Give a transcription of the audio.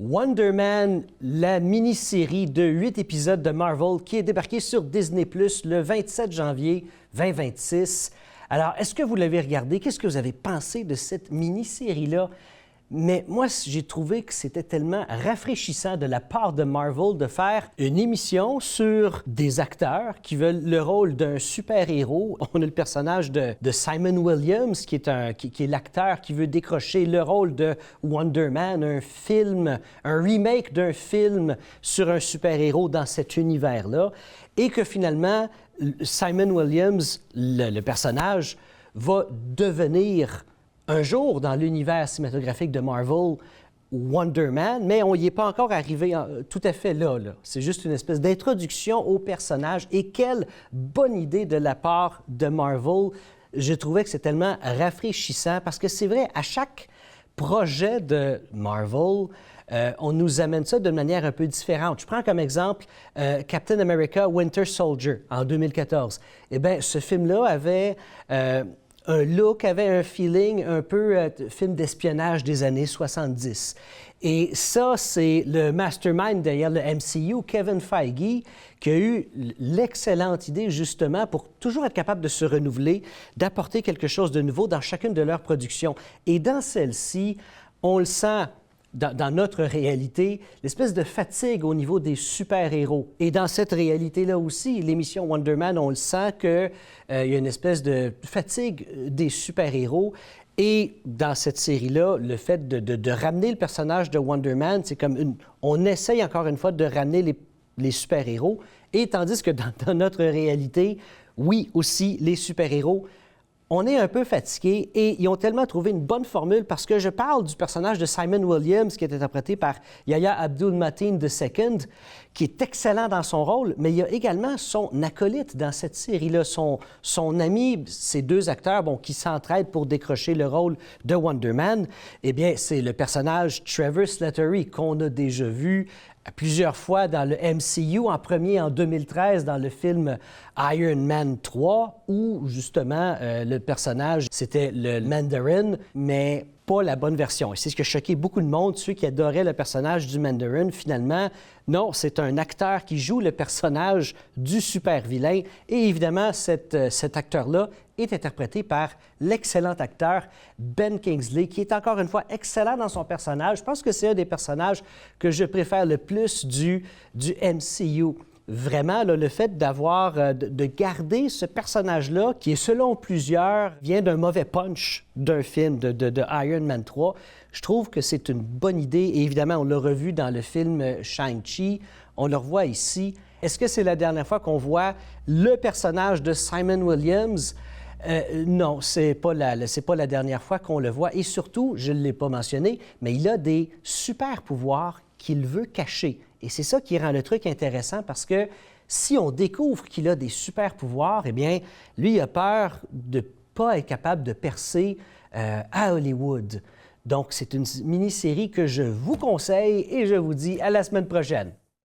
Wonder Man, la mini-série de 8 épisodes de Marvel qui est débarquée sur Disney+ le 27 janvier 2026. Alors, est-ce que vous l'avez regardé? Qu'est-ce que vous avez pensé de cette mini-série-là? Mais moi, j'ai trouvé que c'était tellement rafraîchissant de la part de Marvel de faire une émission sur des acteurs qui veulent le rôle d'un super-héros. On a le personnage de Simon Williams, qui est l'acteur qui veut décrocher le rôle de Wonder Man, un remake d'un film sur un super-héros dans cet univers-là. Et que finalement, Simon Williams, le personnage, va devenir un jour, dans l'univers cinématographique de Marvel, Wonder Man, mais on n'y est pas encore arrivé tout à fait là. C'est juste une espèce d'introduction au personnage. Et quelle bonne idée de la part de Marvel. Je trouvais que c'est tellement rafraîchissant parce que c'est vrai, à chaque projet de Marvel, on nous amène ça de manière un peu différente. Je prends comme exemple Captain America Winter Soldier en 2014. Eh bien, ce film-là avait un look, avait un feeling un peu film d'espionnage des années 70. Et ça, c'est le mastermind derrière le MCU, Kevin Feige, qui a eu l'excellente idée, justement, pour toujours être capable de se renouveler, d'apporter quelque chose de nouveau dans chacune de leurs productions. Et dans celle-ci, on le sent dans notre réalité, l'espèce de fatigue au niveau des super-héros. Et dans cette réalité-là aussi, l'émission Wonder Man, on le sent qu'il y a une espèce de fatigue des super-héros. Et dans cette série-là, le fait de ramener le personnage de Wonder Man, c'est comme on essaye encore une fois de ramener les super-héros. Et tandis que dans notre réalité, oui, aussi, les super-héros, on est un peu fatigué et ils ont tellement trouvé une bonne formule parce que je parle du personnage de Simon Williams qui est interprété par Yahya Abdul-Mateen II, qui est excellent dans son rôle, mais il y a également son acolyte dans cette série-là, son ami, ces deux acteurs qui s'entraident pour décrocher le rôle de Wonder Man. Eh bien, c'est le personnage Trevor Slattery qu'on a déjà vu plusieurs fois dans le MCU, en premier en 2013 dans le film Iron Man 3, où justement le personnage, c'était le Mandarin, mais pas la bonne version. Et c'est ce qui a choqué beaucoup de monde, ceux qui adoraient le personnage du Mandarin. Finalement, non, c'est un acteur qui joue le personnage du super-vilain. Et évidemment, cet acteur-là est interprété par l'excellent acteur Ben Kingsley, qui est encore une fois excellent dans son personnage. Je pense que c'est un des personnages que je préfère le plus du MCU. Vraiment, là, le fait de garder ce personnage-là, qui est selon plusieurs, vient d'un mauvais punch d'un film de Iron Man 3, je trouve que c'est une bonne idée. Et évidemment, on l'a revu dans le film Shang-Chi, on le revoit ici. Est-ce que c'est la dernière fois qu'on voit le personnage de Simon Williams? Non, c'est pas la dernière fois qu'on le voit. Et surtout, je ne l'ai pas mentionné, mais il a des super pouvoirs qu'il veut cacher. Et c'est ça qui rend le truc intéressant parce que si on découvre qu'il a des super pouvoirs, eh bien, lui, il a peur de ne pas être capable de percer à Hollywood. Donc, c'est une mini-série que je vous conseille et je vous dis à la semaine prochaine.